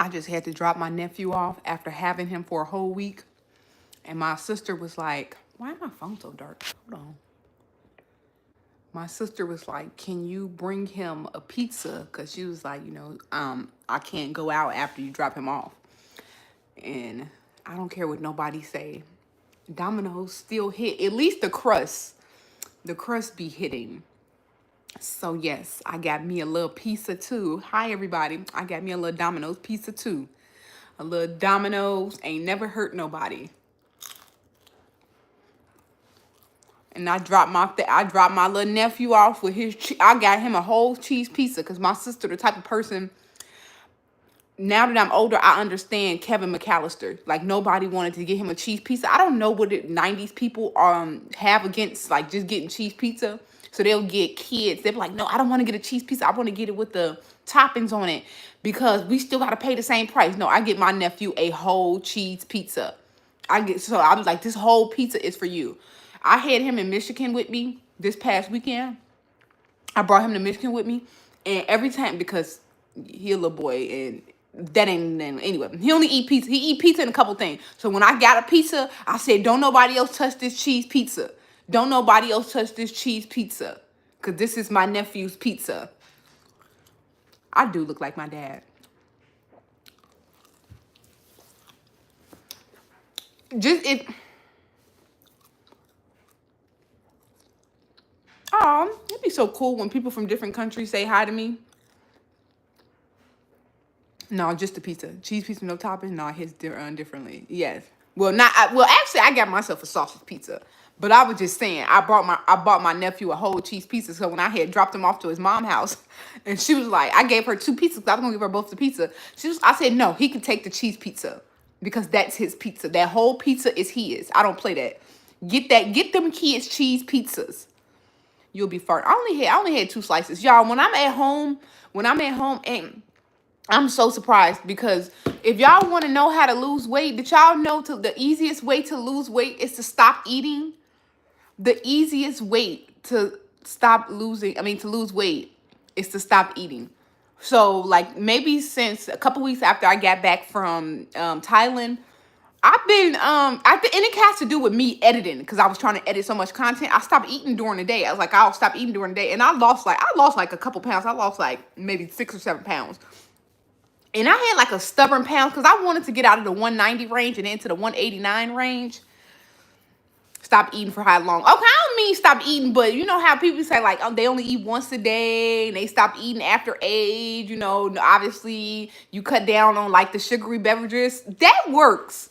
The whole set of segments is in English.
I just had to drop my nephew off after having him for a whole week. And my sister was like, why is my phone so dark? Hold on. My sister was like, can you bring him a pizza? Because she was like, I can't go out after you drop him off. And I don't care what nobody say. Domino's still hit. At least the crust. The crust be hitting. So yes, I got me a little pizza too. Hi everybody. I got me a little Domino's pizza too. A little Domino's ain't never hurt nobody. And I dropped my little nephew off with his. I got him a whole cheese pizza because my sister, the type of person. Now that I'm older, I understand Kevin McAllister. Like nobody wanted to get him a cheese pizza. I don't know what the 90s people have against like just getting cheese pizza. So they'll get kids. They're like, no, I don't want to get a cheese pizza. I want to get it with the toppings on it because we still got to pay the same price. No, I get my nephew a whole cheese pizza. I was like, this whole pizza is for you. I had him in Michigan with me this past weekend. I brought him to Michigan with me. And every time, because he a little boy and that ain't, anyway, he only eat pizza. He eat pizza and a couple things. So when I got a pizza, I said, don't nobody else touch this cheese pizza. Don't nobody else touch this cheese pizza. Because this is my nephew's pizza. I do look like my dad. It'd be so cool when people from different countries say hi to me. No, just the pizza. Cheese pizza, no topping. No, his differently. Yes. Well, actually, I got myself a sausage pizza. But I was just saying, I bought my nephew a whole cheese pizza. So when I had dropped him off to his mom's house, and she was like, I gave her 2 pizzas. I was gonna give her both the pizza. I said no, he could take the cheese pizza because that's his pizza. That whole pizza is his. I don't play that. Get them kids cheese pizzas. You'll be fart. I only had 2 slices, y'all. When I'm at home, and I'm so surprised because if y'all want to know how to lose weight, did y'all know the easiest way to lose weight is to stop eating? The easiest way to lose weight is to stop eating. So like maybe since a couple weeks after I got back from Thailand, I've been and it has to do with me editing because I was trying to edit so much content. I stopped eating during the day. I was like, I'll stop eating during the day, and I lost like a couple pounds. I lost like maybe 6 or 7 pounds. And I had like a stubborn pound because I wanted to get out of the 190 range and into the 189 range. Stop eating for how long? Okay, I don't mean stop eating, but you know how people say like, oh, they only eat once a day and they stop eating after age. You know, obviously you cut down on like the sugary beverages. That works.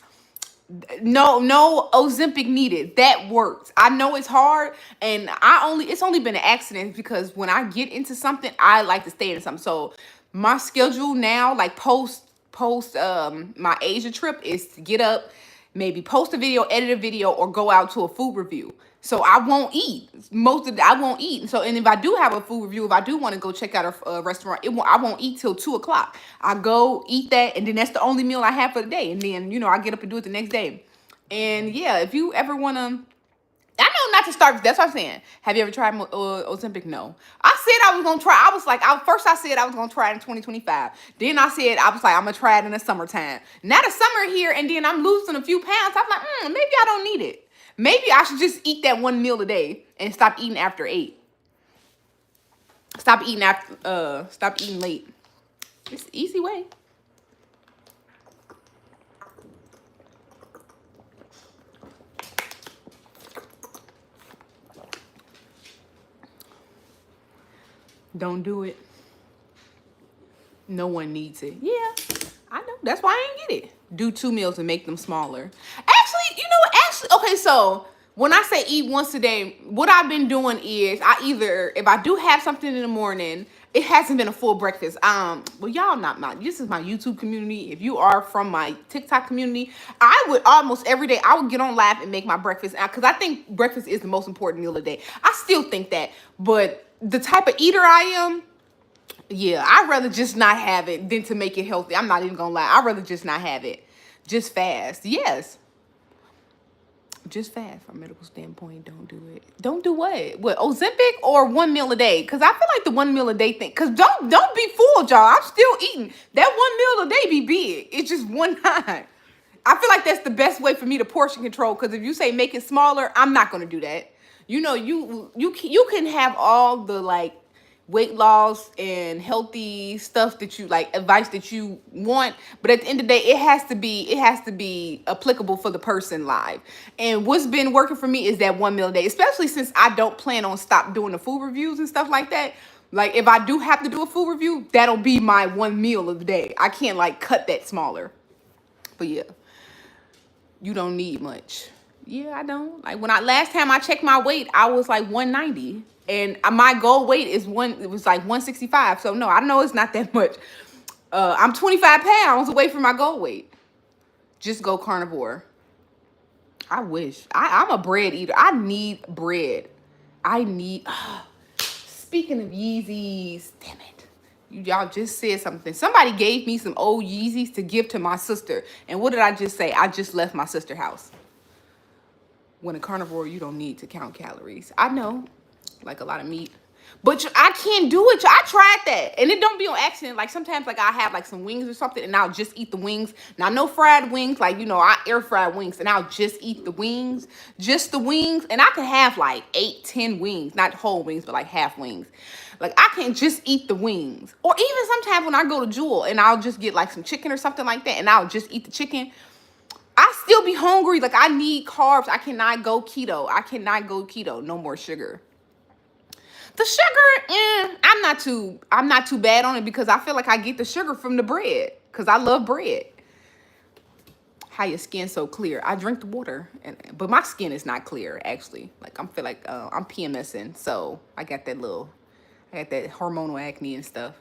No Ozempic needed. That works. I know it's hard, and it's only been an accident because when I get into something, I like to stay in something. So my schedule now, like post my Asia trip, is to get up, maybe post a video, edit a video, or go out to a food review. So I won't eat. I won't eat. So, and if I do have a food review, if I do want to go check out a restaurant, I won't eat till 2 o'clock. I go eat that, and then that's the only meal I have for the day. And then, I get up and do it the next day. And yeah, if you ever want to, I know not to start. That's what I'm saying. Have you ever tried Ozempic? No. I said I was going to try. I was like, first I said I was going to try it in 2025. Then I said, I was like, I'm going to try it in the summertime. Now the summer here, and then I'm losing a few pounds. I'm like, maybe I don't need it. Maybe I should just eat that 1 meal a day and stop eating after 8. Stop eating late. It's an easy way. Don't do it. No one needs it. Yeah, I know. That's why I ain't get it. Do 2 meals and make them smaller. Actually, okay, so when I say eat once a day, what I've been doing is if I do have something in the morning, it hasn't been a full breakfast. Well, y'all this is my YouTube community. If you are from my TikTok community, I would almost every day, I would get on live and make my breakfast because I think breakfast is the most important meal of the day. I still think that, but the type of eater I am, yeah, I'd rather just not have it than to make it healthy. I'm not even gonna lie. I'd rather just not have it. Just fast. Yes. Just fast from a medical standpoint. Don't do it. Don't do what? What, Ozempic or 1 meal a day? Because I feel like the 1 meal a day thing. Because don't be fooled, y'all. I'm still eating. That 1 meal a day be big. It's just one time. I feel like that's the best way for me to portion control. Because if you say make it smaller, I'm not gonna do that. You know, you can have all the like weight loss and healthy stuff that you like, advice that you want, but at the end of the day, it has to be applicable for the person live. And what's been working for me is that 1 meal a day, especially since I don't plan on stop doing the food reviews and stuff like that. Like if I do have to do a food review, that'll be my 1 meal of the day. I can't like cut that smaller. But yeah, you don't need much. Yeah, I don't. Like when I last time I checked my weight, I was like 190. And my goal weight it was like 165. So no, I know it's not that much. I'm 25 pounds away from my goal weight. Just go carnivore. I wish. I'm a bread eater. I need bread. I need speaking of Yeezys, damn it. Y'all just said something. Somebody gave me some old Yeezys to give to my sister. And what did I just say? I just left my sister's house. When a carnivore, you don't need to count calories. I know, like a lot of meat. But I can't do it. I tried that. And it don't be on accident. Like sometimes like I have like some wings or something and I'll just eat the wings. Now no fried wings. Like, you know, I air fry wings and I'll just eat the wings. Just the wings. And I can have like 8, 10 wings. Not whole wings, but like half wings. Like I can just eat the wings. Or even sometimes when I go to Jewel and I'll just get like some chicken or something like that. And I'll just eat the chicken. I still be hungry. Like I need carbs. I cannot go keto. I cannot go keto. No more sugar. The sugar, I'm not too bad on it because I feel like I get the sugar from the bread because I love bread. How your skin so clear? I drink the water, but my skin is not clear actually. Like I feel like I'm PMSing, so I got that hormonal acne and stuff.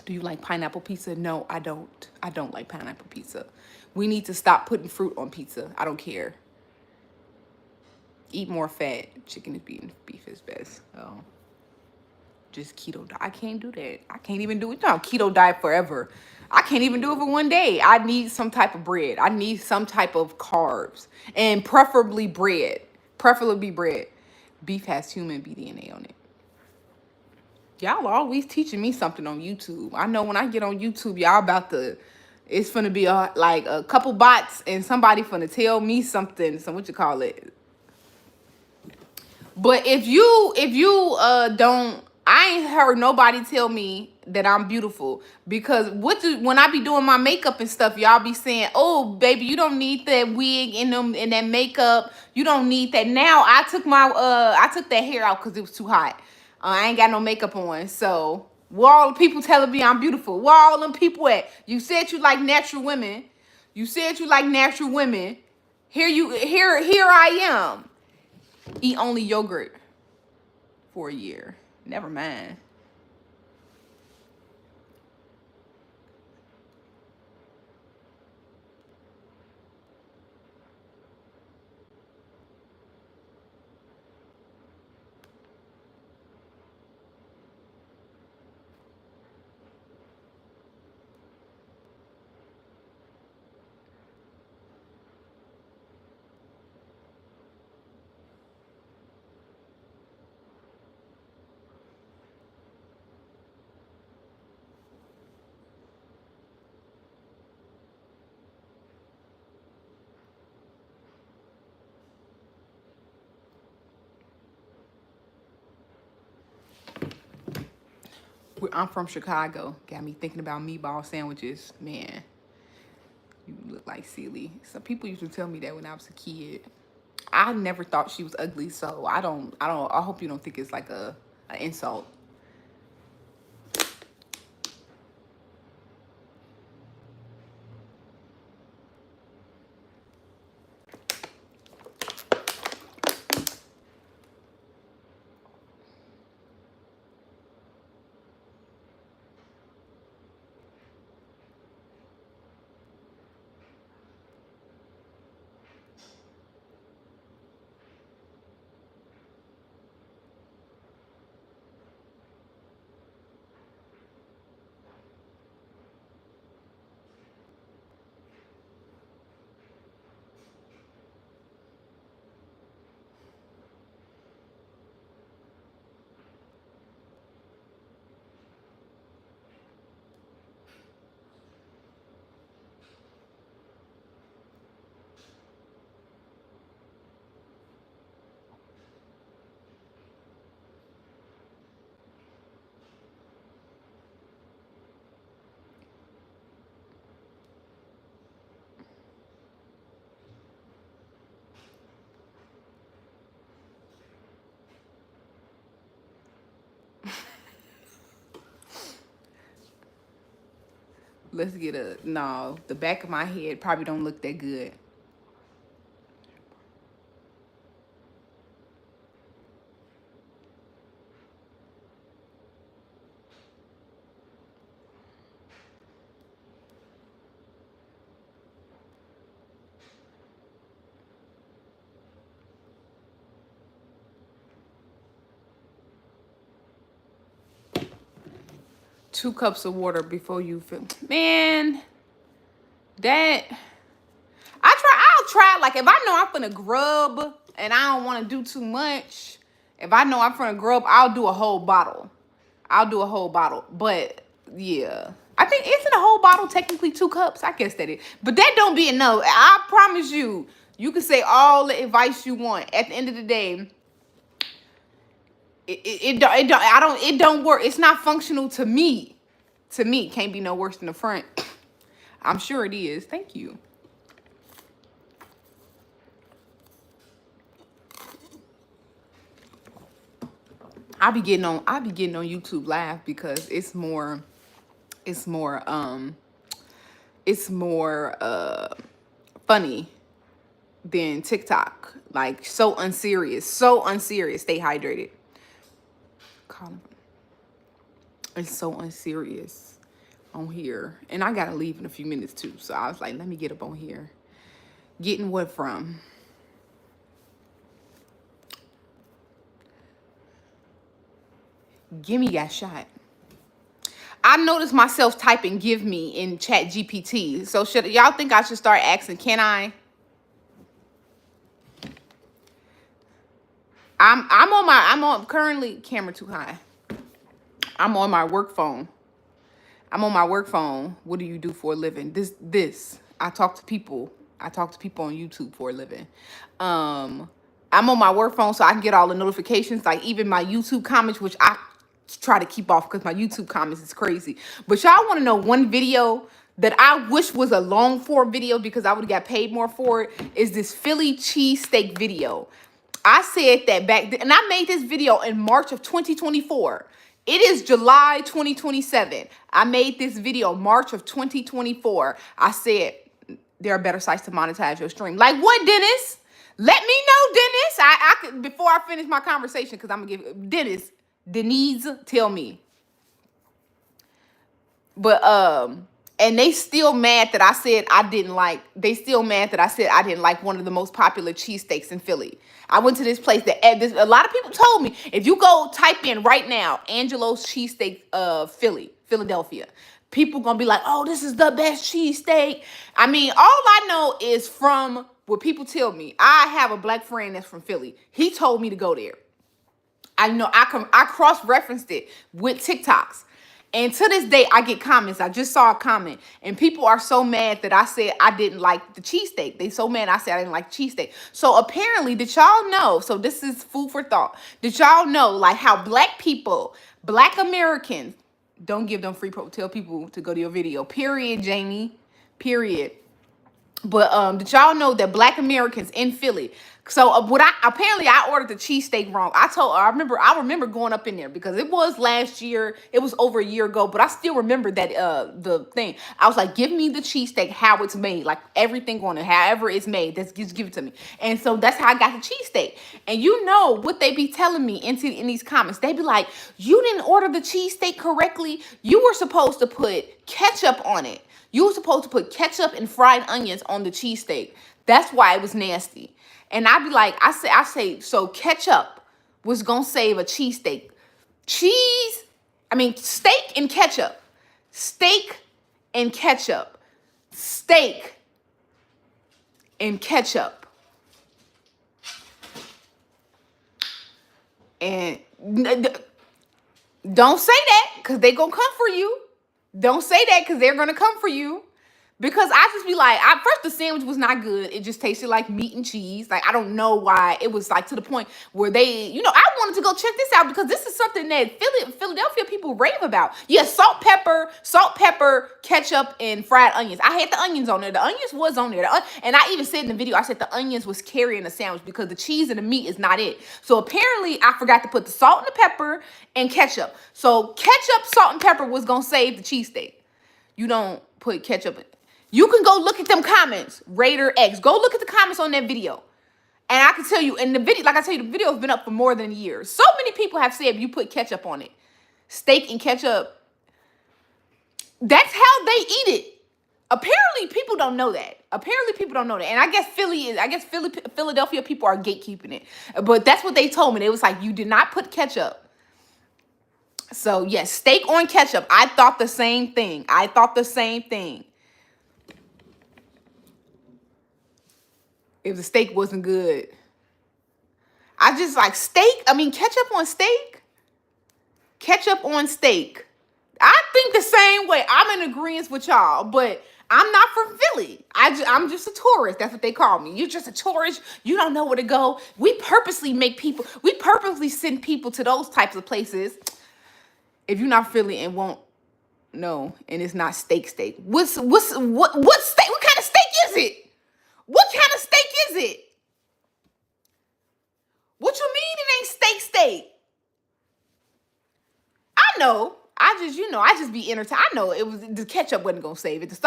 Do you like pineapple pizza? No, I don't. I don't like pineapple pizza. We need to stop putting fruit on pizza. I don't care. Eat more fat. Chicken is beef is best. Oh. Just keto diet. I can't do that. I can't even do it. No, keto diet forever. I can't even do it for one day. I need some type of bread. I need some type of carbs. And preferably bread. Preferably bread. Beef has human BDNA on it. Y'all always teaching me something on YouTube. I know when I get on YouTube, y'all about to, it's finna be like a couple bots and somebody finna tell me something. So what you call it? But if you don't, I ain't heard nobody tell me that I'm beautiful because when I be doing my makeup and stuff, y'all be saying, "Oh, baby, you don't need that wig and that makeup. You don't need that." Now I took that hair out because it was too hot. I ain't got no makeup on, so where all the people telling me I'm beautiful? Where all them people at? You said you like natural women. You said you like natural women. Here I am. Eat only yogurt for a year. Never mind. I'm from Chicago. Got me thinking about meatball sandwiches. Man, you look like silly. Some people used to tell me that when I was a kid. I never thought she was ugly, so I hope you don't think it's like an insult. Let's get a no. The back of my head probably don't look that good. 2 cups of water before you fill. Man, that I'll try. Like if I know I'm gonna grub and I don't want to do too much. If I know I'm gonna grub, I'll do a whole bottle. I'll do a whole bottle. But yeah, I think isn't a whole bottle technically 2 cups? I guess that is. But that don't be enough. I promise you. You can say all the advice you want. At the end of the day, it don't work. It's not functional to me. To me, it can't be no worse than the front. I'm sure it is. Thank you. I be getting on YouTube Live because it's more funny than TikTok. Like so unserious. So unserious. Stay hydrated. It's so unserious on here. And I gotta leave in a few minutes too. So I was like, let me get up on here. Getting what from? Gimme got shot. I noticed myself typing "give me" in Chat GPT. So should y'all think I should start asking, can I? I'm on currently camera too high. I'm on my work phone. What do you do for a living? This. I talk to people. I talk to people on YouTube for a living. I'm on my work phone so I can get all the notifications, like even my YouTube comments, which I try to keep off because my YouTube comments is crazy. But y'all want to know one video that I wish was a long form video because I would have got paid more for it, is this Philly cheesesteak video. I said that back then, and I made this video in March of 2024. It is July 2027. I made this video March of 2024. I said there are better sites to monetize your stream. Like what, Dennis? Let me know, Dennis. I could, before I finish my conversation, because I'm gonna give Denise, tell me. But and they still mad that I said I didn't like. They still mad that I said I didn't like one of the most popular cheesesteaks in Philly. I went to this place that a lot of people told me, if you go type in right now, Angelo's cheesesteak, Philadelphia, people gonna be like, oh, this is the best cheesesteak. I mean, all I know is from what people tell me. I have a black friend that's from Philly. He told me to go there. I know I cross-referenced it with TikToks. And to this day, I get comments. I just saw a comment. And people are so mad that I said I didn't like the cheesesteak. They so mad I said I didn't like cheesesteak. So apparently, did y'all know? So this is food for thought. Did y'all know like how black people, black Americans, don't give them free tell people to go to your video. Period, Jamie. Period. But did y'all know that black Americans in Philly? So apparently I ordered the cheesesteak wrong. I remember going up in there because it was last year. It was over a year ago, but I still remember that the thing. I was like, give me the cheesesteak how it's made, like everything on it, however it's made. Just give it to me. And so that's how I got the cheesesteak. And you know what they be telling me in these comments? They be like, you didn't order the cheesesteak correctly. You were supposed to put ketchup on it. You were supposed to put ketchup and fried onions on the cheesesteak. That's why it was nasty. And I'd be like, I say, so ketchup was gonna save a cheesesteak. Steak and ketchup. Steak and ketchup. Steak and ketchup. And don't say that because they gonna come for you. Don't say that because they're gonna come for you. Because I just be like, first the sandwich was not good. It just tasted like meat and cheese. Like, I don't know why. It was like to the point where I wanted to go check this out because this is something that Philadelphia people rave about. Yeah, salt, pepper, ketchup, and fried onions. I had the onions on there. The onions was on there. And I even said in the video, I said the onions was carrying the sandwich because the cheese and the meat is not it. So apparently I forgot to put the salt and the pepper and ketchup. So ketchup, salt, and pepper was going to save the cheesesteak. You don't put ketchup. You can go look at them comments, Raider X. Go look at the comments on that video. And I can tell you, in the video, like I tell you, the video has been up for more than a year. So many people have said you put ketchup on it. Steak and ketchup. That's how they eat it. Apparently, people don't know that. And I guess Philadelphia people are gatekeeping it. But that's what they told me. It was like, you did not put ketchup. So, yes, steak on ketchup. I thought the same thing. If the steak wasn't good. I just like steak. I mean, ketchup on steak. I think the same way. I'm in agreement with y'all, but I'm not from Philly. I'm just a tourist. That's what they call me. You're just a tourist. You don't know where to go. We purposely send people to those types of places. If you're not Philly and won't know, and it's not steak. What steak? What kind of steak is it? What kind of steak is it? What you mean it ain't steak? I know. I just be entertained. I know it was the ketchup wasn't gonna save it.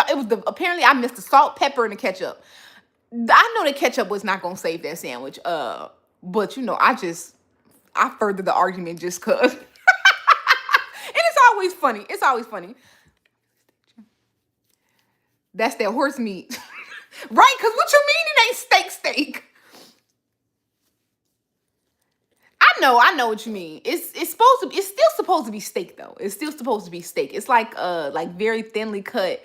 Apparently I missed the salt, pepper, and the ketchup. I know the ketchup was not gonna save that sandwich. But I furthered the argument just cause. And it's always funny. That's that horse meat. Right? Cause what you mean it ain't steak? I know what you mean. It's still supposed to be steak though. It's still supposed to be steak. It's like very thinly cut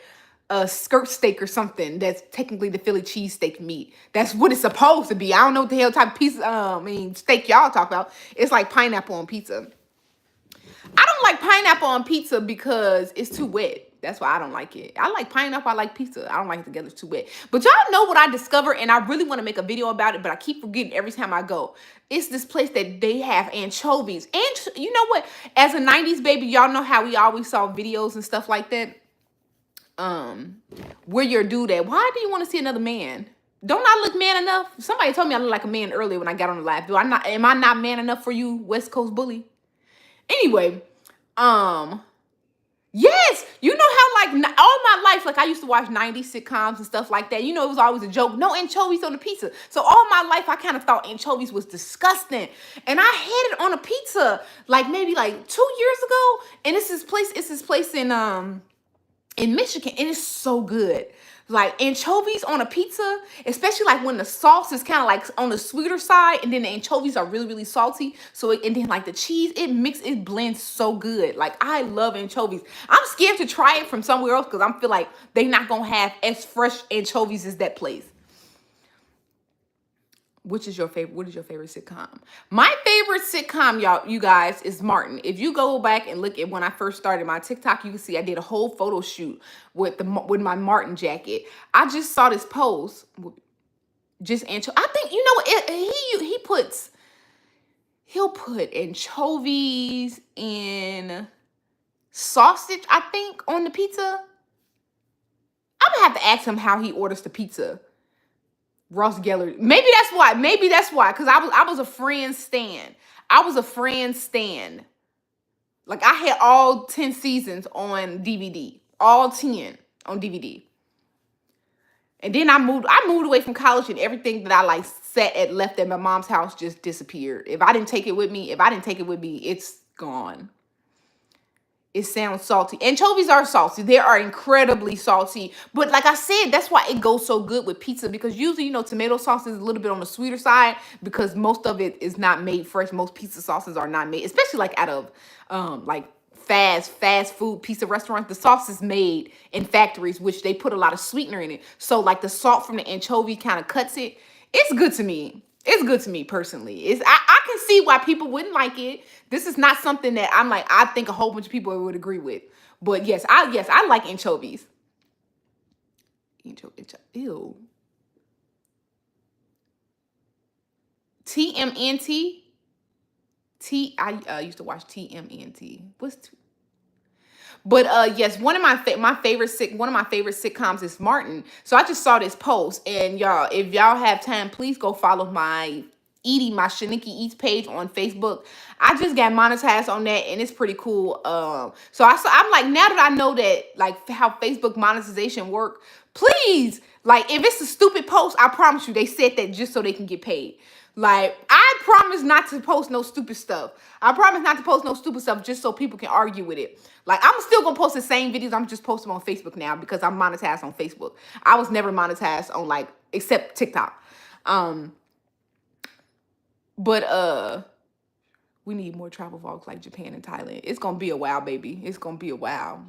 skirt steak or something that's technically the Philly cheesesteak meat. That's what it's supposed to be. I don't know what the hell type of pizza steak y'all talk about. It's like pineapple on pizza. I don't like pineapple on pizza because it's too wet. That's why I don't like it. I like pineapple. I like pizza. I don't like it together. It's too wet. But y'all know what I discovered, and I really want to make a video about it, but I keep forgetting every time I go. It's this place that they have anchovies. And you know what? As a 90s baby, y'all know how we always saw videos and stuff like that. Where your dude at? Why do you want to see another man? Don't I look man enough? Somebody told me I look like a man earlier when I got on the live. Am I not man enough for you, West Coast bully? Anyway, yes, you know how like all my life, like I used to watch 90s sitcoms and stuff like that. You know, it was always a joke. No anchovies on the pizza. So all my life, I kind of thought anchovies was disgusting. And I had it on a pizza maybe 2 years ago. And it's this place in Michigan, and it's so good. Like anchovies on a pizza, especially like when the sauce is kind of like on the sweeter side, and then the anchovies are really, really salty. And then like the cheese, it blends so good. Like I love anchovies. I'm scared to try it from somewhere else because I feel like they're not gonna have as fresh anchovies as that place. What is your favorite sitcom? My favorite sitcom, you guys, is Martin. If you go back and look at when I first started my TikTok, you can see I did a whole photo shoot with my Martin jacket. I just saw this post. Just anchovy. I think you know what he'll put anchovies in sausage, I think, on the pizza. I'm gonna have to ask him how he orders the pizza. Ross Geller. Maybe that's why. Because I was a friend stan. Like I had all 10 seasons on DVD. All 10 on DVD. And then I moved away from college, and everything that I left at my mom's house just disappeared. If I didn't take it with me, it's gone. It sounds salty. Anchovies are salty. They are incredibly salty. But like I said, that's why it goes so good with pizza, because usually, tomato sauce is a little bit on the sweeter side because most of it is not made fresh. Most pizza sauces are not made, especially like out of fast food pizza restaurants. The sauce is made in factories, which they put a lot of sweetener in it. So like the salt from the anchovy kind of cuts it. It's good to me. It's good to me personally. I can see why people wouldn't like it. This is not something that I think a whole bunch of people would agree with. But yes, I like anchovies. Ew. TMNT. I used to watch TMNT. But yes, one of my favorite sitcoms is Martin. So I just saw this post, and y'all, if y'all have time, please go follow my Edie, my Shanikky Eats page on Facebook. I just got monetized on that, and it's pretty cool. I'm like, now that I know that like how Facebook monetization work, please, like if it's a stupid post, I promise you they said that just so they can get paid. Like I promise not to post no stupid stuff. I promise not to post no stupid stuff just so people can argue with it. Like I'm still gonna post the same videos. I'm just posting them on Facebook now because I'm monetized on Facebook. I was never monetized on like except TikTok. Um, but we need more travel vlogs like Japan and Thailand. It's gonna be a while, baby. It's gonna be a while.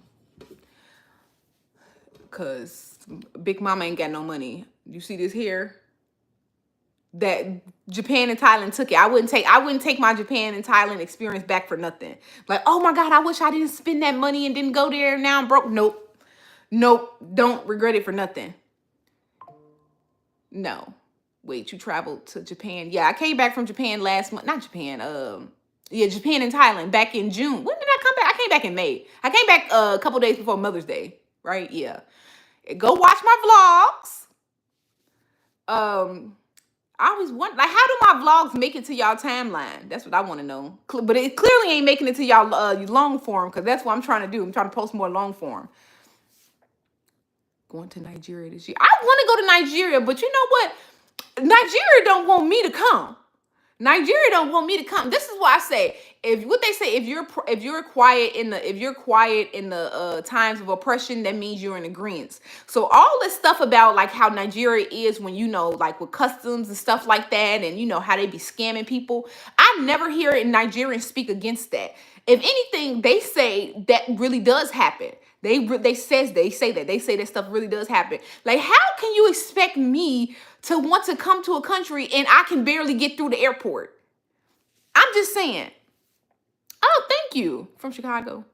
Cause Big Mama ain't got no money. You see this here? That Japan and Thailand took it. I wouldn't take my Japan and Thailand experience back for nothing. Like, oh my God, I wish I didn't spend that money and didn't go there. Now I'm broke. Nope. Nope. Don't regret it for nothing. No. Wait, you traveled to Japan? Yeah, I came back from Japan last month. Not Japan. Yeah, Japan and Thailand back in June. When did I come back? I came back in May. I came back a couple days before Mother's Day. Right? Yeah. Go watch my vlogs. I always wonder, like, how do my vlogs make it to y'all timeline? That's what I want to know. But it clearly ain't making it to y'all long form, because that's what I'm trying to do. I'm trying to post more long form. Going to Nigeria this year. I want to go to Nigeria, but you know what? Nigeria don't want me to come. Nigeria don't want me to come. This is why I say, if you're quiet in the times of oppression, that means you're in agreement. So all this stuff about like how Nigeria is when like with customs and stuff like that, and how they be scamming people, I never hear Nigerians speak against that. If anything, they say that really does happen. They say that stuff really does happen. Like, how can you expect me to want to come to a country and I can barely get through the airport? I'm just saying. Oh, thank you. From Chicago.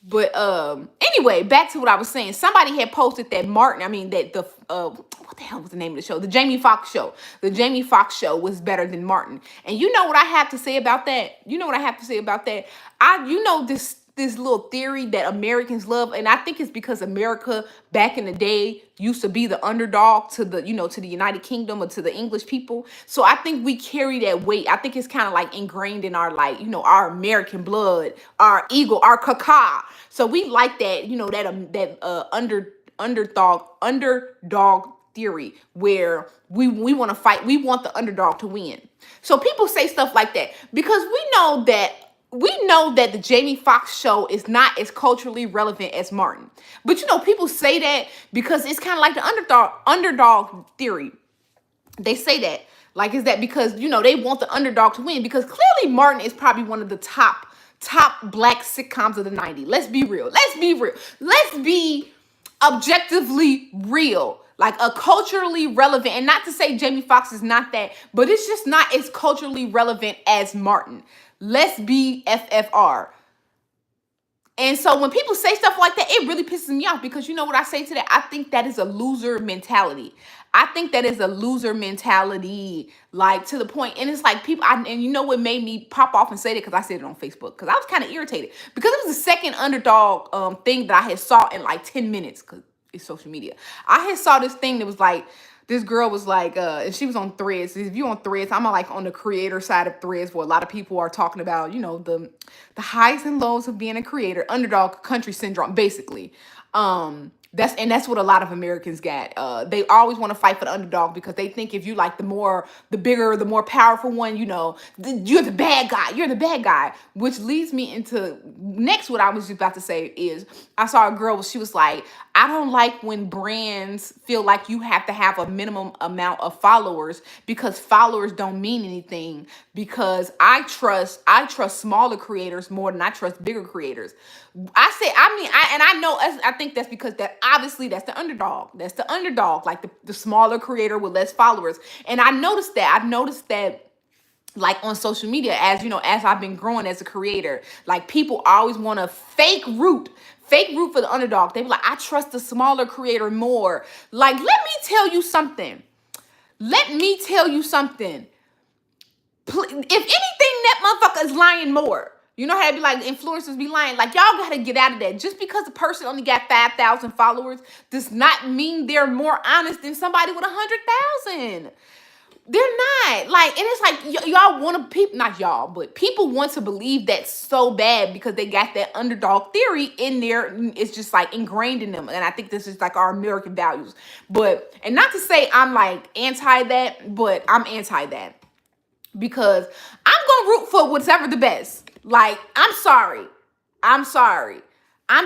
But anyway, back to what I was saying. Somebody had posted that what the hell was the name of the show? The Jamie Foxx show. The Jamie Foxx show was better than Martin. And you know what I have to say about that? This little theory that Americans love, and I think it's because America back in the day used to be the underdog to the United Kingdom or to the English people. So I think we carry that weight. I think it's kind of like ingrained in our our American blood, our ego, our caca. So we like that, underdog theory where we want to fight. We want the underdog to win. So people say stuff like that because we know that the Jamie Foxx show is not as culturally relevant as Martin. But people say that because it's kind of like the underdog theory. They say that is that because they want the underdog to win, because clearly Martin is probably one of the top black sitcoms of the 90s. Let's be real. Let's be objectively real. Like a culturally relevant, and not to say Jamie Foxx is not that, but it's just not as culturally relevant as Martin. Let's be FFR. And so when people say stuff like that, it really pisses me off, because you know what I say to that? I think that is a loser mentality. Like, to the point, and it's like people, and you know what made me pop off and say that? Because I said it on Facebook, because I was kind of irritated, because it was the second underdog thing that I had saw in like 10 minutes, because it's social media. I had saw this thing that was like, this girl was like, and she was on Threads. If you're on Threads, I'm on the creator side of Threads, where a lot of people are talking about, the highs and lows of being a creator, underdog country syndrome, basically. That's what a lot of Americans get. They always want to fight for the underdog because they think if you like the bigger, the more powerful one, you're the bad guy. You're the bad guy. Which leads me into next what I was just about to say is I saw a girl, she was like, I don't like when brands feel like you have to have a minimum amount of followers, because followers don't mean anything, because I trust smaller creators more than I trust bigger creators. I think that's because that obviously that's the underdog. That's the underdog, like the smaller creator with less followers. And I noticed that like on social media, as I've been growing as a creator, like people always want to fake root for the underdog. They be like, I trust the smaller creator more. Like, let me tell you something. If anything, that motherfucker is lying more. You know how they be like, influencers be lying? Like, y'all gotta get out of that. Just because a person only got 5,000 followers does not mean they're more honest than somebody with 100,000. They're not like, and it's like y'all want to people, not y'all, but people want to believe that so bad because they got that underdog theory in there. It's just like ingrained in them, and I think this is like our American values. But and not to say I'm like anti that, but I'm anti that because I'm gonna root for whatever the best. Like I'm sorry, I'm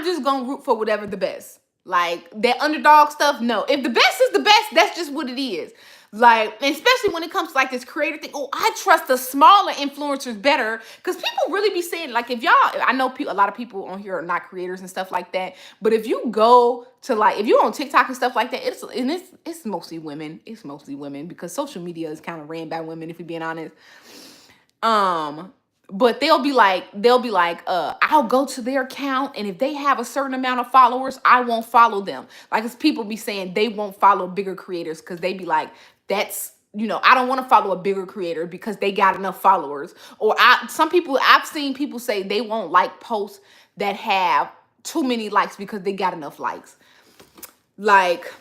just gonna root for whatever the best. Like that underdog stuff, no. If the best is the best, that's just what it is. Like, and especially when it comes to like this creator thing. Oh, I trust the smaller influencers better because people really be saying like if y'all, I know a lot of people on here are not creators and stuff like that. But if you go to like if you're on TikTok and stuff like that, it's mostly women. It's mostly women because social media is kind of ran by women. If you're being honest, but they'll be like, I'll go to their account, and if they have a certain amount of followers, I won't follow them. Like, as people be saying they won't follow bigger creators because they be like, that's, I don't want to follow a bigger creator because they got enough followers. Or I've seen people say they won't like posts that have too many likes because they got enough likes. Like,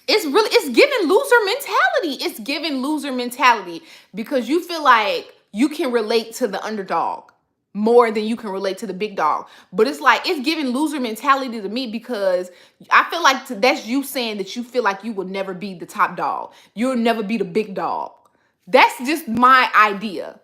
it's giving loser mentality. It's giving loser mentality because you feel like you can relate to the underdog more than you can relate to the big dog. But it's like, it's giving loser mentality to me because I feel like that's you saying that you feel like you will never be the top dog. You'll never be the big dog. That's just my idea.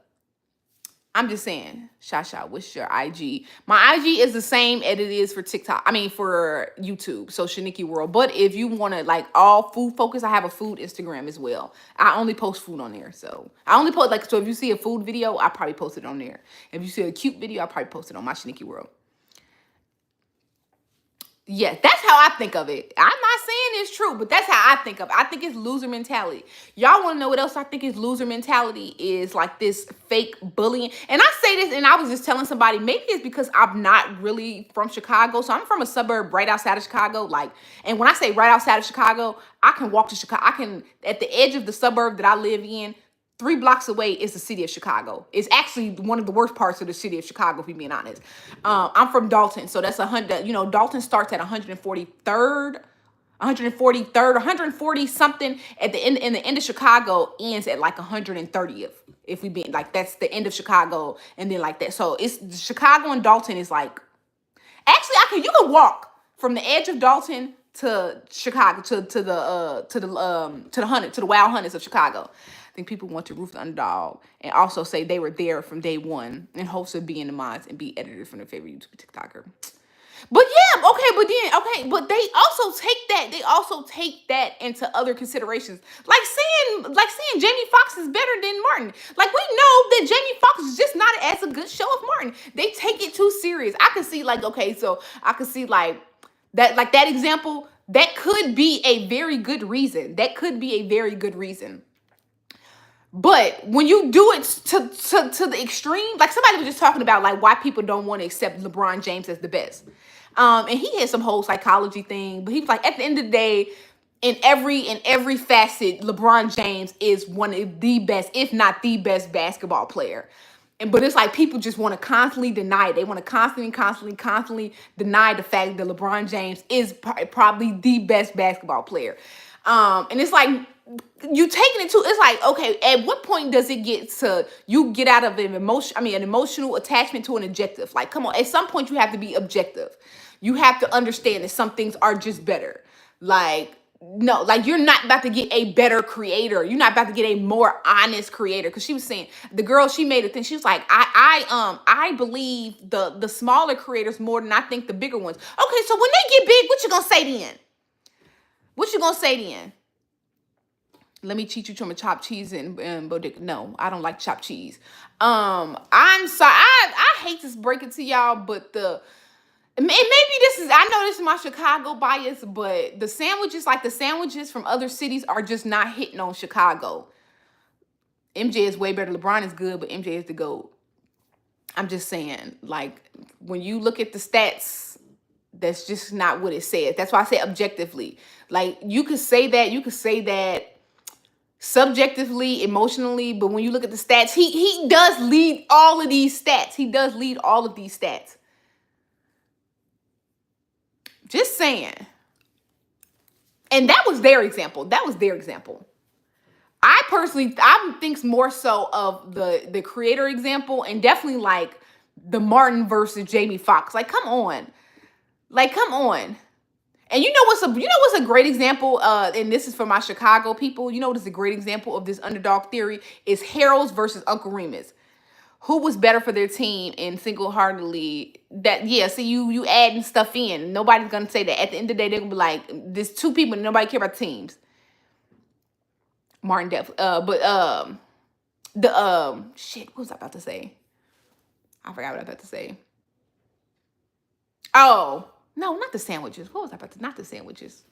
I'm just saying, Shasha, what's your IG? My IG is the same as it is for TikTok. I mean, for YouTube. So Shanikky World. But if you want to like all food focus, I have a food Instagram as well. I only post food on there. So I only post so if you see a food video, I probably post it on there. If you see a cute video, I probably post it on my Shanikky World. Yeah, that's how I think of it. I'm not saying it's true, but that's how I think of it. I think it's loser mentality. Y'all want to know what else I think is loser mentality? Is like this fake bullying. And I say this, and I was just telling somebody, maybe it's because I'm not really from Chicago. So I'm from a suburb right outside of Chicago. Like, and when I say right outside of Chicago, I can walk to Chicago. I can, at the edge of the suburb that I live in, 3 blocks away is the city of Chicago. It's actually one of the worst parts of the city of Chicago, if you're being honest. I'm from Dalton, so that's 100. Dalton starts at 143rd, 140 something at the end. In the end of Chicago ends at like 130th. If we be like, that's the end of Chicago, and then like that. So it's Chicago and Dalton is like, actually you can walk from the edge of Dalton to Chicago to the Wild Hunters of Chicago. I think people want to roof the underdog and also say they were there from day one in hopes of being the mods and be editors from their favorite YouTube TikToker. But yeah, but they also take that. They also take that into other considerations, like saying Jamie Foxx is better than Martin. Like, we know that Jamie Foxx is just not as a good show as Martin. They take it too serious. I can see like, okay, so I can see like that example. That could be a very good reason. But when you do it to the extreme, like somebody was just talking about like why people don't want to accept LeBron James as the best. And he had some whole psychology thing, but he was like, at the end of the day, in every facet, LeBron James is one of the best, if not the best basketball player. But it's like people just want to constantly deny it. They want to constantly deny the fact that LeBron James is probably the best basketball player. And it's like, you taking it to, it's like, okay, at what point does it get to, you get out of an emotional attachment to an objective? Like, come on, at some point you have to be objective. You have to understand that some things are just better. Like, no, like you're not about to get a better creator. You're not about to get a more honest creator. Cause she was saying, the girl, she made a thing. She was like, I believe the smaller creators more than I think the bigger ones. Okay, so when they get big, what you gonna say then? Let me teach you some chopped cheese and bodega. No, I don't like chopped cheese. I'm sorry. I hate to break it to y'all, but maybe this is, I know this is my Chicago bias, but the sandwiches from other cities are just not hitting on Chicago. MJ is way better. LeBron is good, but MJ is the GOAT. I'm just saying, like, when you look at the stats, that's just not what it says. That's why I say objectively. Like, you could say that subjectively, emotionally, but when you look at the stats, he does lead all of these stats. Just saying. And that was their example. I think more so of the creator example, and definitely like the Martin versus Jamie Foxx. Like, come on. Like, come on. And you know what's a great example, and this is for my Chicago people. You know what is a great example of this underdog theory is Harold's versus Uncle Remus. Who was better for their team and single-heartedly that, yeah, see, you adding stuff in. Nobody's gonna say that. At the end of the day, they're gonna be like, there's two people and nobody care about teams. Martin Def but the shit, what was I about to say? I forgot what I was about to say. Oh, no, not the sandwiches. What was I about to, not the sandwiches.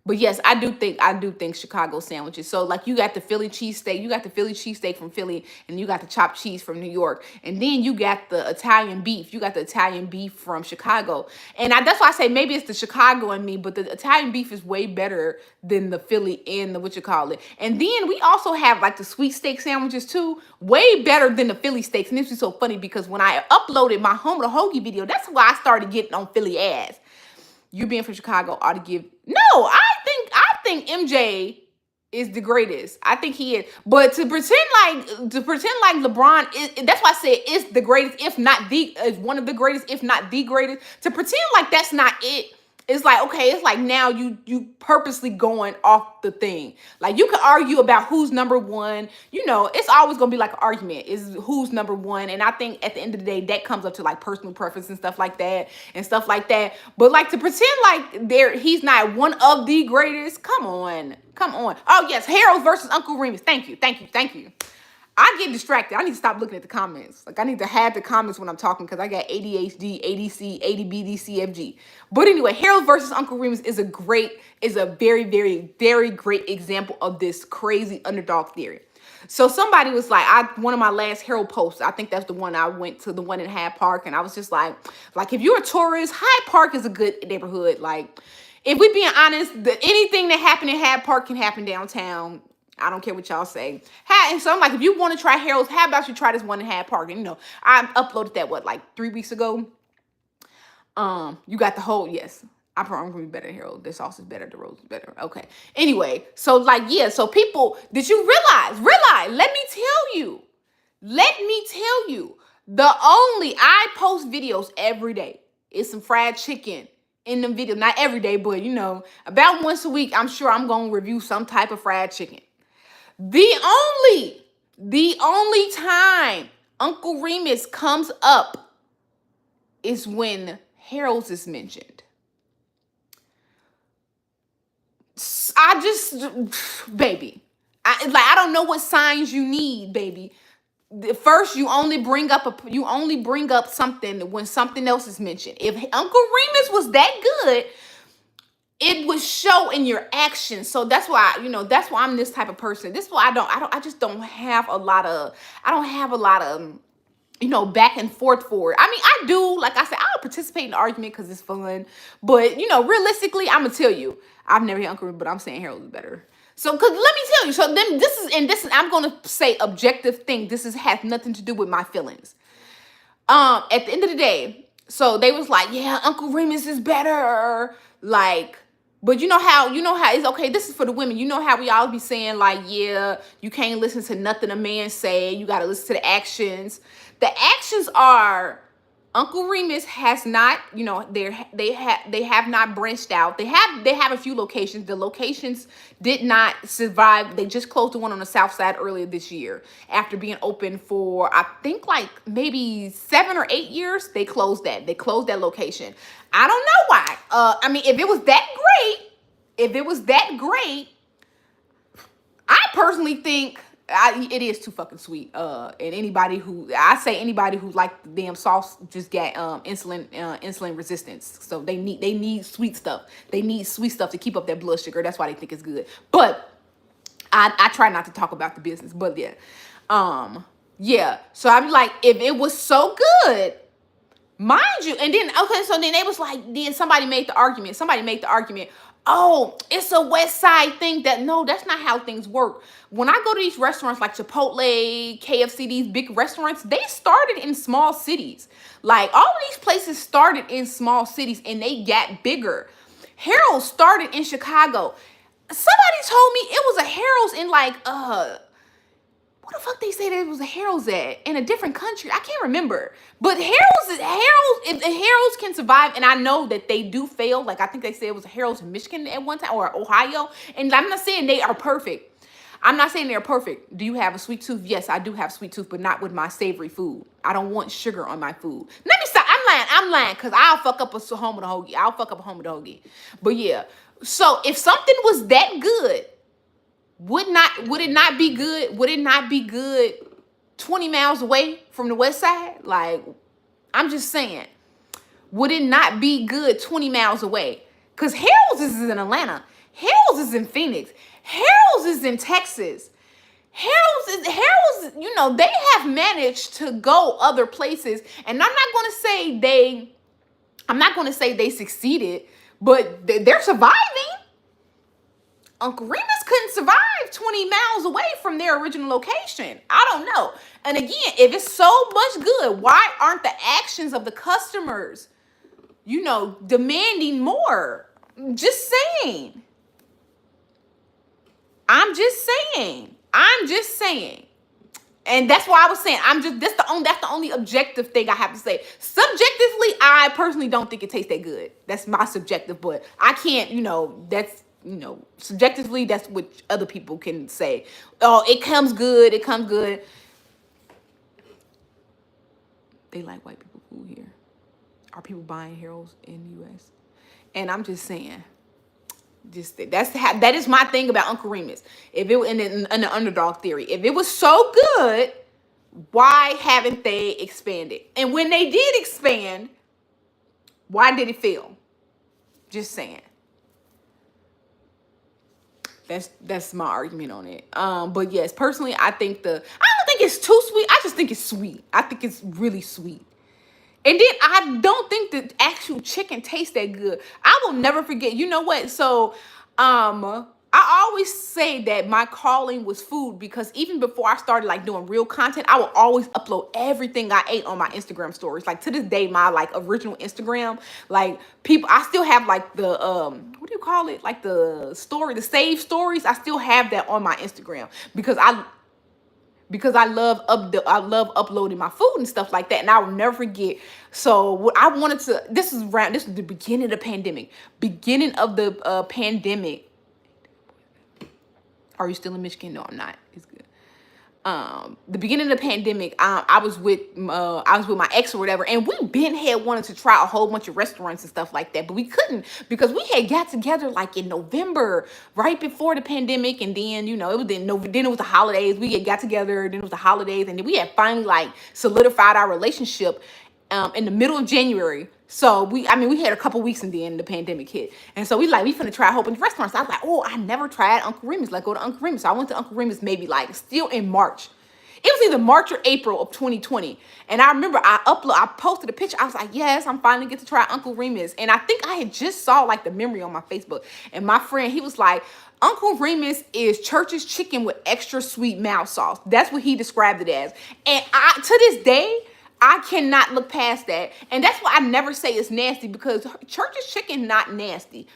But yes, I do think Chicago sandwiches. So like you got the Philly cheesesteak, you got the Philly cheesesteak from Philly, and you got the chopped cheese from New York, and then you got the Italian beef. You got the Italian beef from Chicago, and that's why I say maybe it's the Chicago in me, but the Italian beef is way better than the Philly and the what you call it. And then we also have like the sweet steak sandwiches too, way better than the Philly steaks. And this is so funny because when I uploaded my home to hoagie video, that's why I started getting on Philly ass. You being from Chicago ought to give. No, I think MJ is the greatest. I think he is. But to pretend like LeBron is, that's why I said it's the greatest, if not the, is one of the greatest, if not the greatest. To pretend like that's not it. It's like, okay, it's like now you purposely going off the thing. Like you can argue about who's number one. You know, it's always gonna be like an argument is who's number one. And I think at the end of the day, that comes up to like personal preference and stuff like that. But like to pretend like he's not one of the greatest. Come on. Oh yes, Harold versus Uncle Remus. Thank you. I get distracted. I need to stop looking at the comments. Like I need to have the comments when I'm talking because I got ADHD, ADC, ADBD, CFG. But anyway, Harold versus Uncle Remus is a very, very, very great example of this crazy underdog theory. So somebody was like, one of my last Harold posts, I think that's the one I went to, the one in Hyde Park, and I was just like if you're a tourist, Hyde Park is a good neighborhood. Like, if we being honest, anything that happened in Hyde Park can happen downtown. I don't care what y'all say. And so I'm like, if you want to try Harold's, how about you try this one in Hyde Park? And I uploaded that like 3 weeks ago. You got the whole, yes. I'm gonna be better than Harold. The sauce is better, the rolls is better. Okay. Anyway, so like, yeah, so people, did you realize, let me tell you, I post videos every day. It's some fried chicken in them videos. Not every day, but about once a week, I'm sure I'm gonna review some type of fried chicken. The only time Uncle Remus comes up is when Harold's is mentioned. Baby, I don't know what signs you need, baby. First, you only bring up something when something else is mentioned. If Uncle Remus was that good, it would show in your actions. So that's why, I'm this type of person. This is why I just don't have a lot of, back and forth for it. I mean, I do, like I said, I'll participate in the argument because it's fun. But, realistically, I'm going to tell you, I've never had Uncle Remus, but I'm saying Harold is better. So, because let me tell you, so then this is, I'm going to say objective thing. This has nothing to do with my feelings. At the end of the day, so they was like, yeah, Uncle Remus is better. Like, but you know how it's okay. This is for the women. You know how we all be saying like, yeah, you can't listen to nothing a man say. You got to listen to the actions. The actions are Uncle Remus has not, they have not branched out. They have a few locations. The locations did not survive. They just closed the one on the south side earlier this year after being open for, I think, like maybe 7 or 8 years. They closed that. They closed that location. I don't know why. I mean, if it was that great, I personally think it is too fucking sweet. And anybody who like the damn sauce just get insulin resistance. So they need sweet stuff. They need sweet stuff to keep up their blood sugar. That's why they think it's good. But I try not to talk about the business. But yeah, yeah. So I'm like, if it was so good, mind you, and then okay, so then they was like, then somebody made the argument. Oh, it's a West Side thing. No, that's not how things work. When I go to these restaurants like Chipotle, KFC, these big restaurants, they started in small cities. Like all of these places started in small cities and they got bigger. Harold started in Chicago. Somebody told me it was a Harold's in like what the fuck they say there was a Harold's at in a different country. I can't remember. But if the Harold's can survive, and I know that they do fail. Like I think they said it was a Harold's in Michigan at one time or Ohio. And I'm not saying they are perfect. I'm not saying they're perfect. Do you have a sweet tooth? Yes, I do have sweet tooth, but not with my savory food. I don't want sugar on my food. Let me stop. I'm lying, because I'll fuck up a home with a hoagie. I'll fuck up a home with a hoagie. But yeah. So if something was that good, would it not be good? Would it not be good 20 miles away from the west side? Like, I'm just saying. Would it not be good 20 miles away? Because Harold's is in Atlanta. Harold's is in Phoenix. Harold's is in Texas. Harold's, they have managed to go other places. And I'm not going to say they succeeded, but they're surviving. Uncle Remis couldn't survive 20 miles away from their original location. I don't know. And again, if it's so much good, why aren't the actions of the customers, demanding more? Just saying. I'm just saying. And that's why I was saying, that's the only objective thing I have to say. Subjectively, I personally don't think it tastes that good. That's my subjective, but I can't, subjectively, that's what other people can say. Oh, it comes good. They like white people food here. Are people buying Harold's in the U.S.? And I'm just saying, that is my thing about Uncle Remis. If it in the underdog theory, if it was so good, why haven't they expanded? And when they did expand, why did it fail? Just saying. That's my argument on it. But yes, personally, I don't think it's too sweet. I just think it's sweet. I think it's really sweet. And then I don't think the actual chicken tastes that good. I will never forget. You know what? So, I always say that my calling was food, because even before I started like doing real content, I would always upload everything I ate on my Instagram stories. Like to this day, my like original Instagram, like I still have like the what do you call it? Like the save stories. I still have that on my Instagram because I love uploading my food and stuff like that, and I will never forget. So what I wanted to, this was the beginning of the pandemic. Are you still in Michigan? No, I'm not. It's good. The beginning of the pandemic, I was with my ex or whatever, and we had wanted to try a whole bunch of restaurants and stuff like that, but we couldn't because we had got together like in November, right before the pandemic, and then then it was the holidays. We had got together, then it was the holidays, and then we had finally like solidified our relationship in the middle of January. So we had a couple weeks and then the pandemic hit. And so we finna try a whole bunch of restaurants. I was like, oh, I never tried Uncle Remis. Let's go to Uncle Remis. So I went to Uncle Remis maybe like still in March. It was either March or April of 2020. And I remember I posted a picture. I was like, yes, I'm finally get to try Uncle Remis. And I think I had just saw like the memory on my Facebook. And my friend, he was like, Uncle Remis is Church's chicken with extra sweet mouth sauce. That's what he described it as. And to this day, I cannot look past that. And that's why I never say it's nasty, because Church's chicken not nasty.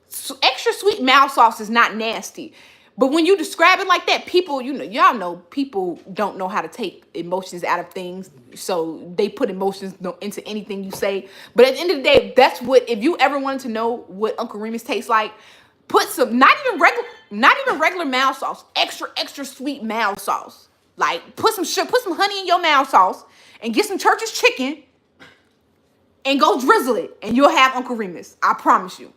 So extra sweet mouth sauce is not nasty. But when you describe it like that, people, y'all know people don't know how to take emotions out of things. So they put emotions into anything you say. But at the end of the day, that's what, if you ever wanted to know what Uncle Remis tastes like, put some, not even regular mouth sauce, extra sweet mouth sauce. Like put some honey in your mouth sauce and get some Church's chicken and go drizzle it, and you'll have Uncle Remis. I promise you.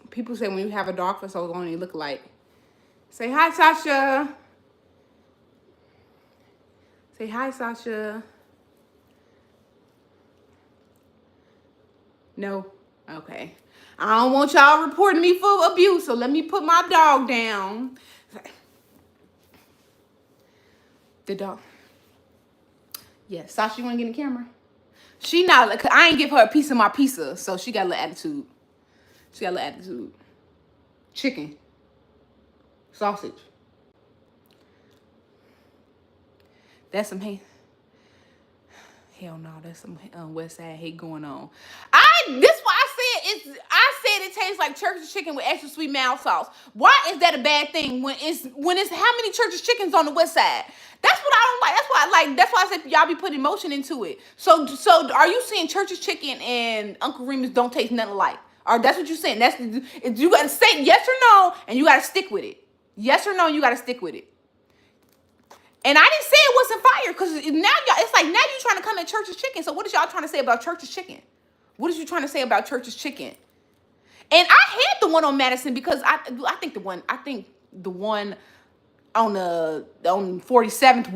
People say when you have a dog for so long, you look like Say hi, Sasha. Say hi, Sasha. No. Okay. I don't want y'all reporting me for abuse, so let me put my dog down. The dog. Yes, Sasha, you want to get in the camera? She not like I ain't give her a piece of my pizza, so she got a little attitude. She got a little attitude. Chicken, sausage. That's some hate. Hell no, that's some West Side hate going on. This why I said it tastes like church's chicken with extra sweet mild sauce. Why is that a bad thing when it's how many church's chickens on the West Side? That's what I don't like. That's why I said y'all be putting emotion into it. So are you saying church's chicken and Uncle Remus don't taste nothing alike? Or that's what you're saying? You gotta say yes or no, and you gotta stick with it. Yes or no, you gotta stick with it. And I didn't say it wasn't fire because now it's like now you're trying to come at Church's Chicken. So what is y'all trying to say about Church's Chicken? What is you trying to say about Church's Chicken? And I had the one on Madison because I think the one on 47th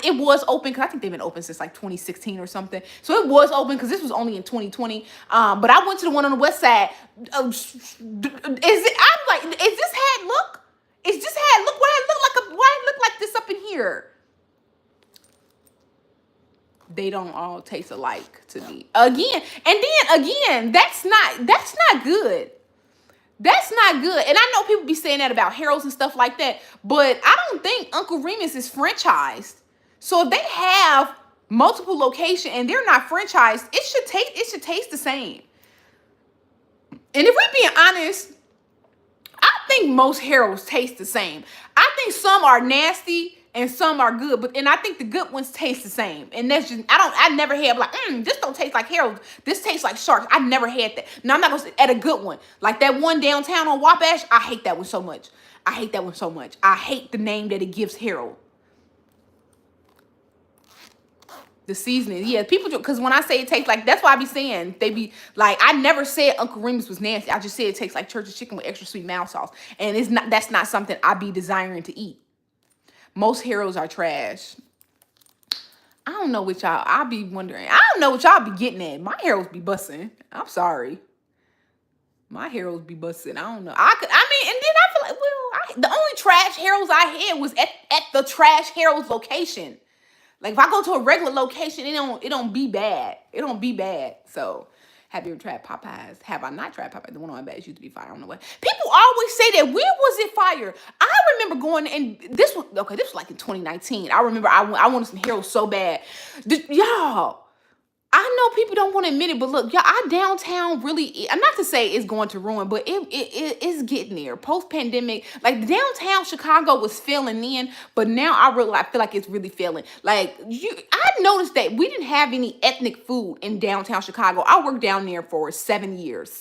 it was open because I think they've been open since like 2016 or something. So it was open because this was only in 2020. But I went to the one on the West Side. I'm like, is this how it look? Is this how it look? Why it look like this up in here? They don't all taste alike to me. Again, that's not good. That's not good. And I know people be saying that about Harold's and stuff like that, but I don't think Uncle Remus is franchised. So if they have multiple locations and they're not franchised, it should taste the same. And if we're being honest, I think most Harold's taste the same. I think some are nasty and some are good, and I think the good ones taste the same. And that's just I never had like this don't taste like Harold. This tastes like Sharks. I never had that. Now I'm not gonna say at a good one like that one downtown on Wabash. I hate that one so much. I hate the name that it gives Harold. The seasoning, yeah, people because when I say it tastes like that's why I be saying they be like I never said Uncle Remus was nasty. I just said it tastes like Church's Chicken with extra sweet mild sauce, and that's not something I be desiring to eat. Most Harold's are trash. I don't know what y'all. I be wondering. I don't know what y'all be getting at. My Harold's be busting. I'm sorry. My Harold's be busting. I don't know. And then I feel like the only trash Harold's I had was at the trash Harold's location. Like if I go to a regular location, it don't be bad. It don't be bad. So have you ever tried Popeyes? Have I not tried Popeyes? The one on my bad used to be fire. I don't know what. People always say that. When was it fire? I remember going and this was like in 2019. I remember I wanted some Harold so bad. Y'all. I know people don't want to admit it, but look, y'all, our downtown really, I'm not to say it's going to ruin, but it's getting there. Post-pandemic, like the downtown Chicago was failing then, but now I feel like it's really failing. Like I noticed that we didn't have any ethnic food in downtown Chicago. I worked down there for 7 years,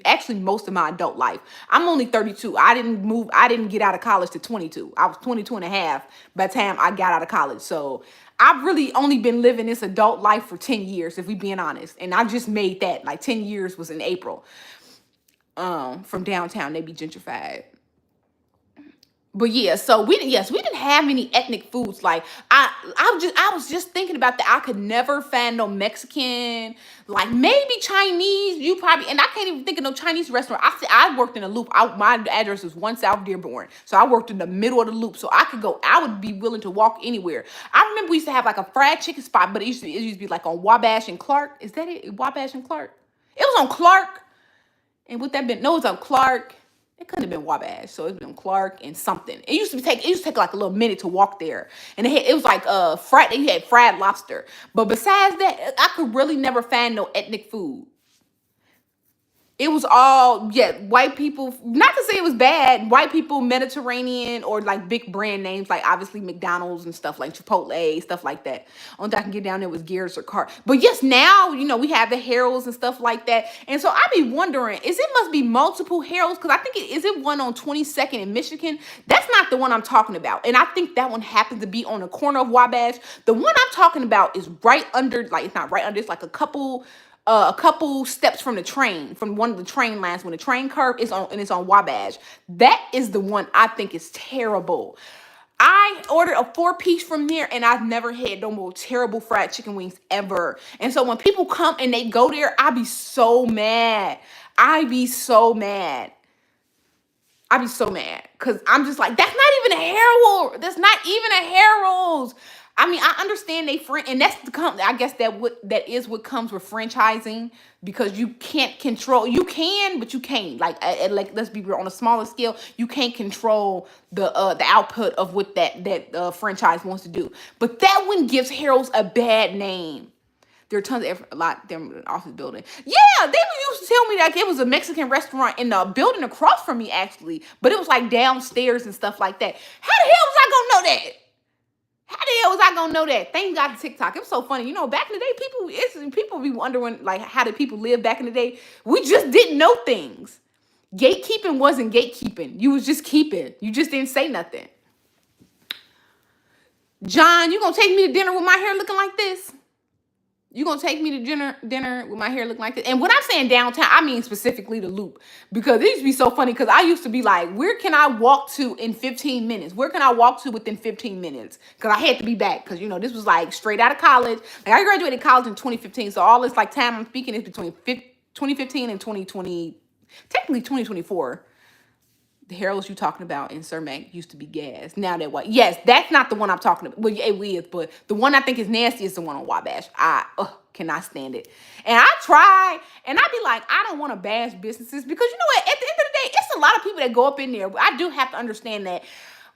actually most of my adult life. I'm only 32. I didn't get out of college to 22. I was 22 and a half by the time I got out of college. So I've really only been living this adult life for 10 years, if we being honest. And I just made that. Like 10 years was in April. From downtown, they be gentrified. But yeah, so we didn't have any ethnic foods. Like I was just thinking about that. I could never find no Mexican, like maybe Chinese. And I can't even think of no Chinese restaurant. I worked in a loop. My address was 1 South Dearborn, so I worked in the middle of the loop. So I would be willing to walk anywhere. I remember we used to have like a fried chicken spot, but it used to be like on Wabash and Clark. Is that it? Wabash and Clark. It was on Clark, and what that been? No, it was on Clark. It couldn't have been Wabash, so it's been Clark and something. It used to take like a little minute to walk there, and it was like they had fried lobster. But besides that, I could really never find no ethnic food. It was all, white people, not to say it was bad, white people, Mediterranean, or like big brand names, like obviously McDonald's and stuff like Chipotle, stuff like that. Only thing I can get down there was Garrett's or Car. But yes, now, we have the Harold's and stuff like that. And so I be wondering, must be multiple Harold's? Because I think is it one on 22nd in Michigan? That's not the one I'm talking about. And I think that one happens to be on the corner of Wabash. The one I'm talking about is right under, like it's not right under, it's like a couple a couple steps from the train, from one of the train lines when the train curve is on and it's on Wabash. That is the one I think is terrible. I ordered a 4-piece from there and I've never had no more terrible fried chicken wings ever. And so when people come and they go there, I be so mad. I be so mad. I be so mad because I'm just like, that's not even a Harold. That's not even a Harold's. I mean, I understand they and that's I guess that is what comes with franchising, because you can't control. You can, but you can't. Like let's be real, on a smaller scale, you can't control the output of what that franchise wants to do. But that one gives Harold's a bad name. There are tons of a lot of them in the office building. Yeah, they used to tell me like it was a Mexican restaurant in the building across from me, actually, but it was like downstairs and stuff like that. How the hell was I gonna know that? How the hell was I gonna know that? Thank God to TikTok. It was so funny. You know, back in the day, people be wondering like how did people live back in the day? We just didn't know things. Gatekeeping wasn't gatekeeping. You was just keeping. You just didn't say nothing. John, you gonna take me to dinner with my hair looking like this? You gonna take me to dinner with my hair looking like this? And when I'm saying downtown, I mean specifically the Loop. Because it used to be so funny, because I used to be like, where can I walk to in 15 minutes? Where can I walk to within 15 minutes? Because I had to be back. Because, you know, this was like straight out of college. Like I graduated college in 2015. So all this like time I'm speaking is between 2015 and 2020, technically 2024. The Harold's you talking about in Cermak used to be gas. Now they're white. Yes, that's not the one I'm talking about. Well, it is, but the one I think is nasty is the one on Wabash. I cannot stand it. And I try, and I be like, I don't want to bash businesses, because you know what? At the end of the day, it's a lot of people that go up in there. I do have to understand that.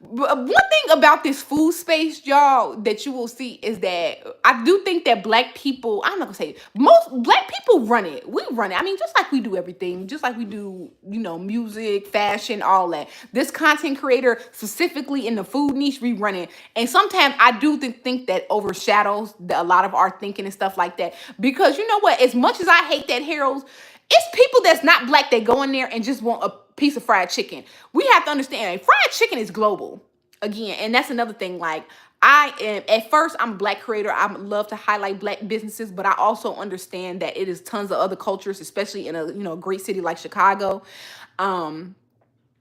One thing about this food space, y'all, that you will see is that I do think that black people, I'm not gonna say most black people run it. We run it. I mean, just like we do everything, just like we do, you know, music, fashion, all that. This content creator, specifically in the food niche, we run it. And sometimes I do think that overshadows a lot of our thinking and stuff like that. Because you know what? As much as I hate that Harold's, it's people that's not black that go in there and just want a piece of fried chicken. We have to understand, fried chicken is global. Again, and that's another thing. Like, at first, I'm a black creator. I love to highlight black businesses, but I also understand that it is tons of other cultures, especially in a great city like Chicago.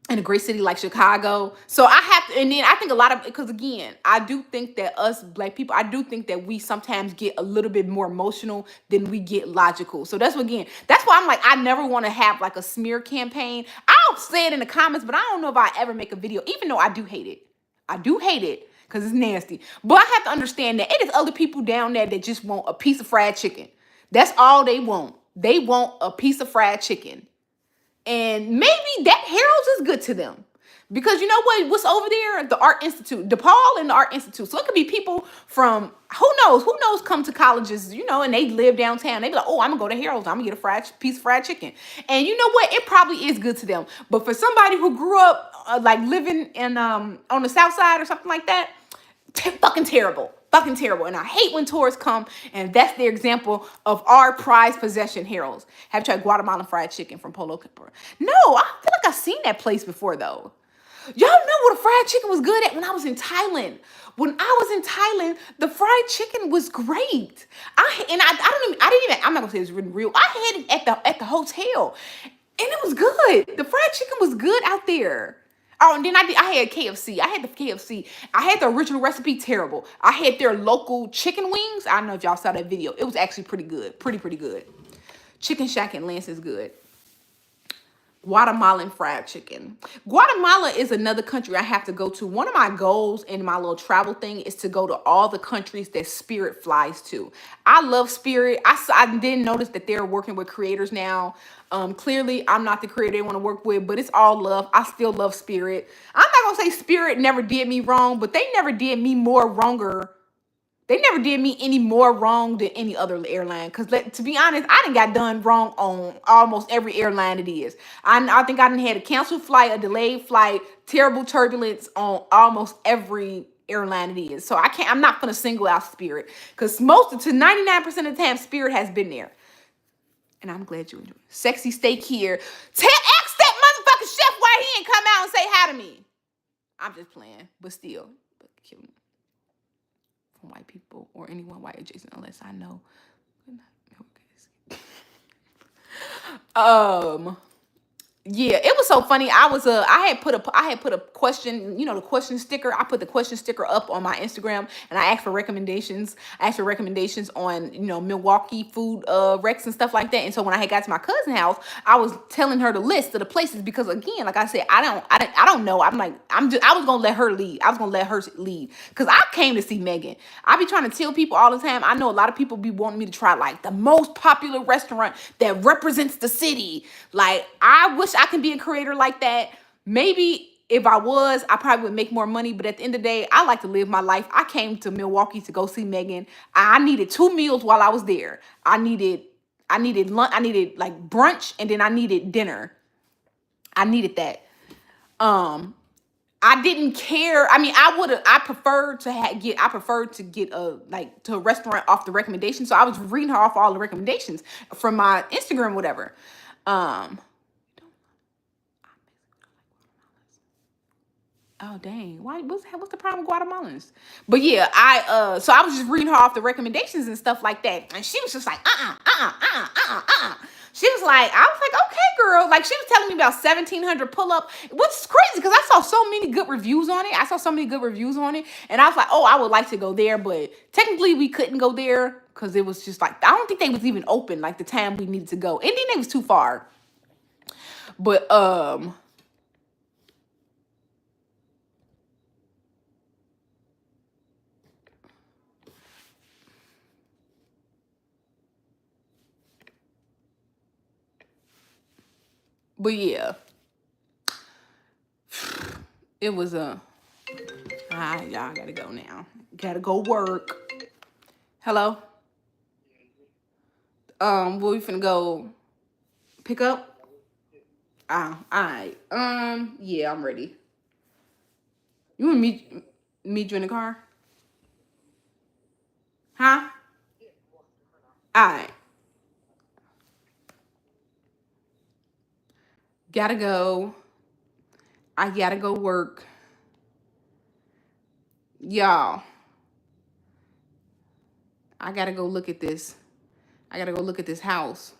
In a great city like Chicago. So I have to, and then I think a lot of, because again, I do think that us black people, I do think that we sometimes get a little bit more emotional than we get logical. So that's why I'm like, I never want to have like a smear campaign. I'll say it in the comments, but I don't know if I ever make a video, even though I do hate it. I do hate it because it's nasty. But I have to understand that it is other people down there that just want a piece of fried chicken. That's all they want. They want a piece of fried chicken. And maybe that Harold's is good to them. Because you know what's over there? The Art Institute, DePaul and the Art Institute. So it could be people from, who knows, come to colleges, and they live downtown. They be like, oh, I'm going to go to Harold's. I'm going to get a piece of fried chicken. And you know what? It probably is good to them. But for somebody who grew up like living in on the South Side or something like that, fucking terrible. Fucking terrible. And I hate when tourists come and that's their example of our prized possession, Harold's. Have you tried Guatemalan fried chicken from Polo Camper? No, I feel like I've seen that place before though. Y'all know what a fried chicken was good at when I was in Thailand. When I was in Thailand, the fried chicken was great. I'm not gonna say it's really real. I had it at the hotel and it was good. The fried chicken was good out there. Oh, and then I had KFC. I had the KFC. I had the original recipe, terrible. I had their local chicken wings. I don't know if y'all saw that video. It was actually pretty good. Pretty good. Chicken Shack in Lance is good. Guatemalan fried chicken. Guatemala is another country I have to go to. One of my goals in my little travel thing is to go to all the countries that Spirit flies to. I love Spirit. I didn't notice that they're working with creators now. Clearly, I'm not the creator they want to work with, but it's all love. I still love Spirit. I'm not going to say Spirit never did me wrong, but they never did me more wronger. They never did me any more wrong than any other airline. Because to be honest, I done got done wrong on almost every airline it is. I think I done had a canceled flight, a delayed flight, terrible turbulence on almost every airline it is. So I'm not going to single out Spirit. Because 99% of the time, Spirit has been there. And I'm glad you enjoyed it. Sexy steak here. Ask that motherfucking chef why he ain't come out and say hi to me. I'm just playing. But still. From white people or anyone white adjacent, unless I know. Um, yeah, it was so funny. I had put a question, the question sticker. I put the question sticker up on my Instagram, and I asked for recommendations. I asked for recommendations on Milwaukee food recs and stuff like that. And so when I had got to my cousin's house, I was telling her the list of the places because again, like I said, I don't know. I was gonna let her lead. I was gonna let her lead because I came to see Megan. I be trying to tell people all the time. I know a lot of people be wanting me to try like the most popular restaurant that represents the city. Like I wish I can be a creator like that. Maybe if I was, I probably would make more money. But at the end of the day, I like to live my life. I came to Milwaukee to go see Megan. I needed 2 meals while I was there. I needed lunch. I needed like brunch, and then I needed dinner. I needed that. Um, I didn't care. I mean, I preferred to get to a restaurant off the recommendation. So I was reading her off all the recommendations from my Instagram, whatever. Um, Oh dang! What's the problem with Guatemalans? But yeah, so I was just reading her off the recommendations and stuff like that, and she was just like She was like, I was like, okay, girl. Like she was telling me about 1,700 pull up, which is crazy because I saw so many good reviews on it. And I was like, oh, I would like to go there, but technically we couldn't go there because it was just like I don't think they was even open like the time we needed to go, and then it was too far. But yeah, it was y'all gotta go now. Gotta go work. Hello. Where we finna go pick up? All right. Yeah, I'm ready. You want me meet you in the car? Huh? All right. Gotta go. I gotta go work, y'all. I gotta go look at this. I gotta go look at this house.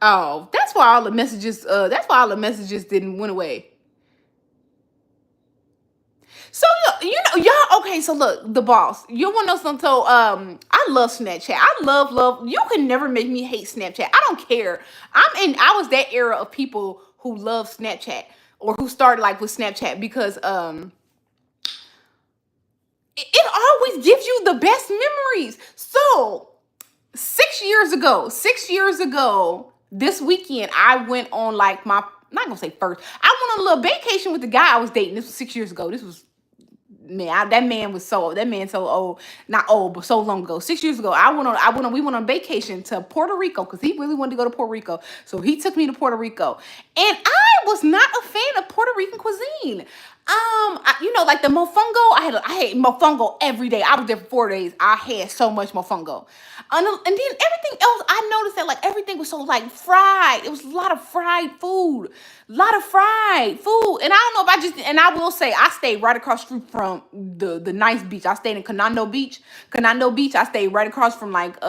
Oh, that's why all the messages. That's why all the messages didn't went away. So y'all. Okay, so look, the boss. You want to know something? So I love Snapchat. I love. You can never make me hate Snapchat. I don't care. I was that era of people who love Snapchat or who started like with Snapchat because it always gives you the best memories. So 6 years ago, this weekend, I went on like my, not gonna say first, I went on a little vacation with the guy I was dating. This was 6 years ago. This was, man, that man so old, not old, but so long ago. 6 years ago, we went on vacation to Puerto Rico because he really wanted to go to Puerto Rico. So he took me to Puerto Rico. And I was not a fan of Puerto Rican cuisine. Like the mofongo, I had mofongo every day. I was there for 4 days. I had so much mofongo. And then everything else, I noticed that like everything was so like fried. It was a lot of fried food. A lot of fried food. And I don't know if and I will say I stayed right across the street from the nice beach. I stayed in Canando Beach. I stayed right across from like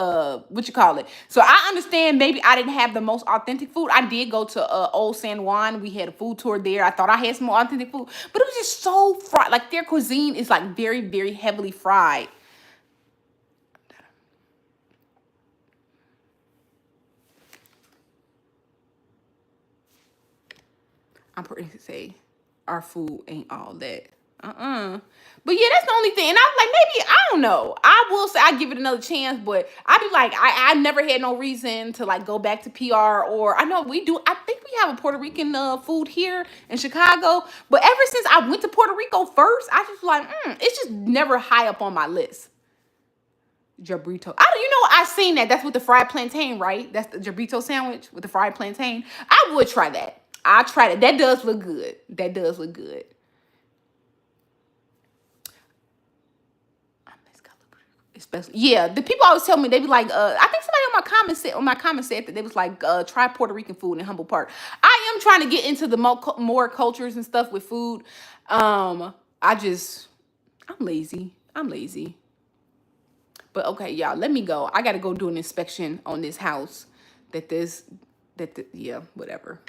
what you call it. So I understand maybe I didn't have the most authentic food. I did go to Old San Juan. We had a food tour there. I thought I had some more authentic food, but it was just so fried. Like their cuisine is like very, very heavily fried. I'm pretty to say our food ain't all that. But yeah, that's the only thing. And I was like, maybe, I don't know. I will say I give it another chance, but I be like, I never had no reason to like go back to PR or I know we do. I think we have a Puerto Rican food here in Chicago. But ever since I went to Puerto Rico first, I just like, it's just never high up on my list. Jabrito. I seen that. That's with the fried plantain, right? That's the Jabrito sandwich with the fried plantain. I would try that. I tried it. That does look good. That does look good. Especially, yeah, the people always tell me they be like, I think somebody on my comment said that they was like, try Puerto Rican food in Humble Park. I am am trying to get into the more cultures and stuff with food. I'm lazy. I'm lazy. But okay, y'all, let me go. I gotta go do an inspection on this house. Yeah, whatever.